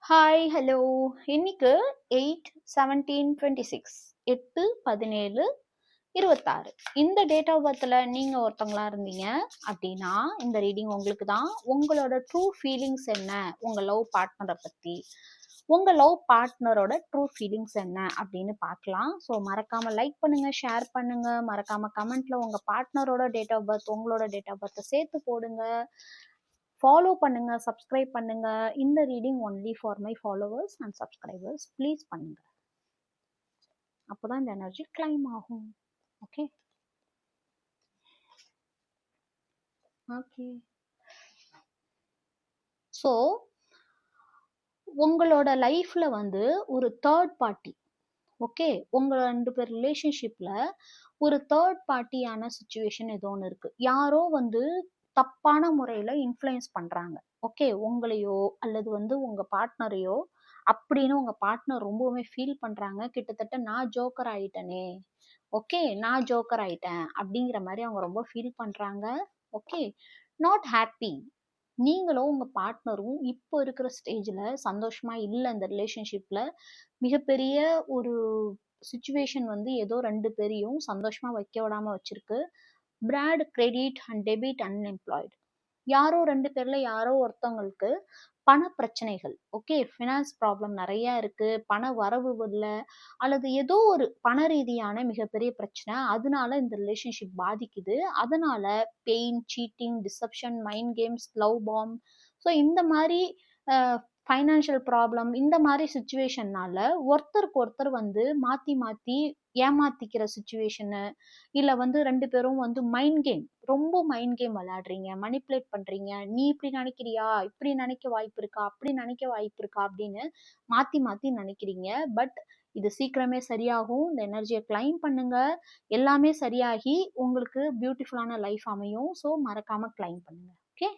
Hi, hello. இன்னைக்கு 8/17/26 8/17/26 இந்த date of பர்த்ல நீங்க ஒருத்தவங்களா இருந்தீங்க அப்படின்னா இந்த ரீடிங் உங்களுக்கு தான். உங்களோட ட்ரூ ஃபீலிங்ஸ் என்ன உங்க லவ் பார்ட்னரை பத்தி, உங்க லவ் பார்ட்னரோட ட்ரூ ஃபீலிங்ஸ் என்ன அப்படின்னு பார்க்கலாம். ஸோ மறக்காம லைக் பண்ணுங்க, ஷேர் பண்ணுங்க, மறக்காம கமெண்ட்ல உங்க பார்ட்னரோட டேட் ஆஃப் பர்த், உங்களோட டேட் ஆஃப் பர்த்தை சேர்த்து போடுங்க. ஃபாலோ பண்ணுங்க, சப்ஸ்கிரைப் பண்ணுங்க. இந்த reading only for my followers and subscribers. Please பண்ணுங்க, அப்போதான் இந்த எனர்ஜி கிளைம் ஆகும். Okay okay. ஸோ உங்களோட லைஃப்ல ஒரு தேர்ட் பார்ட்டி, ஓகே, உங்க ரெண்டு பேர் ரிலேஷன்ஷிப்ல ஒரு தேர்ட் பார்ட்டியான சுச்சுவேஷன் ஏதோ ஒன்று இருக்கு. யாரோ தப்பான முறையில இன்ஃப்ளூயன்ஸ் பண்றாங்க. ஓகே, உங்களையோ அல்லது உங்க பார்ட்னரையோ அப்படின்னு உங்க பார்ட்னர் ரொம்பவுமே ஃபீல் பண்றாங்க. கிட்டத்தட்ட நான் ஜோக்கர் ஆயிட்டனே, ஓகே, நான் ஜோக்கர் ஆயிட்டேன் அப்படிங்கிற மாதிரி அவங்க ரொம்ப ஃபீல் பண்றாங்க. Okay, not happy. நீங்களும் உங்க பார்ட்னரும் இப்போ இருக்கிற ஸ்டேஜ்ல சந்தோஷமா இல்லை. இந்த ரிலேஷன்ஷிப்ல மிகப்பெரிய ஒரு சுச்சுவேஷன் ஏதோ ரெண்டு பேரையும் சந்தோஷமா வைக்க விடாம வச்சிருக்கு. Fraud credit and debit unemployed. யாரோ ரெண்டு பேர்ல யாரோ ஒருத்தவங்களுக்கு பண பிரச்சனைகள், ஓகே, ஃபினான்ஸ் ப்ராப்ளம் நிறைய இருக்கு, பண வரவு இல்லை, அல்லது ஏதோ ஒரு பண ரீதியான மிகப்பெரிய பிரச்சனை, அதனால இந்த ரிலேஷன்ஷிப் பாதிக்குது. அதனால pain, cheating, deception, mind games, love bomb, so இந்த மாதிரி ஃபைனான்ஷியல் ப்ராப்ளம், இந்த மாதிரி சுச்சுவேஷன்னால ஒருத்தருக்கு ஒருத்தர் மாற்றி மாற்றி ஏமாத்திக்கிற சுச்சுவேஷனு, இல்லை ரெண்டு பேரும் மைண்ட் கேம், ரொம்ப மைண்ட் கேம் விளையாடுறீங்க, மனிப்புலேட் பண்ணுறீங்க. நீ இப்படி நினைக்கிறியா, இப்படி நினைக்க வாய்ப்பு இருக்கா, அப்படி நினைக்க வாய்ப்பு இருக்கா அப்படின்னு மாற்றி மாற்றி நினைக்கிறீங்க. பட் இது சீக்கிரமே சரியாகும். இந்த எனர்ஜியை கிளைம் பண்ணுங்க. எல்லாமே சரியாகி உங்களுக்கு பியூட்டிஃபுல்லான லைஃப் அமையும். ஸோ மறக்காம கிளைம் பண்ணுங்க. ஓகே.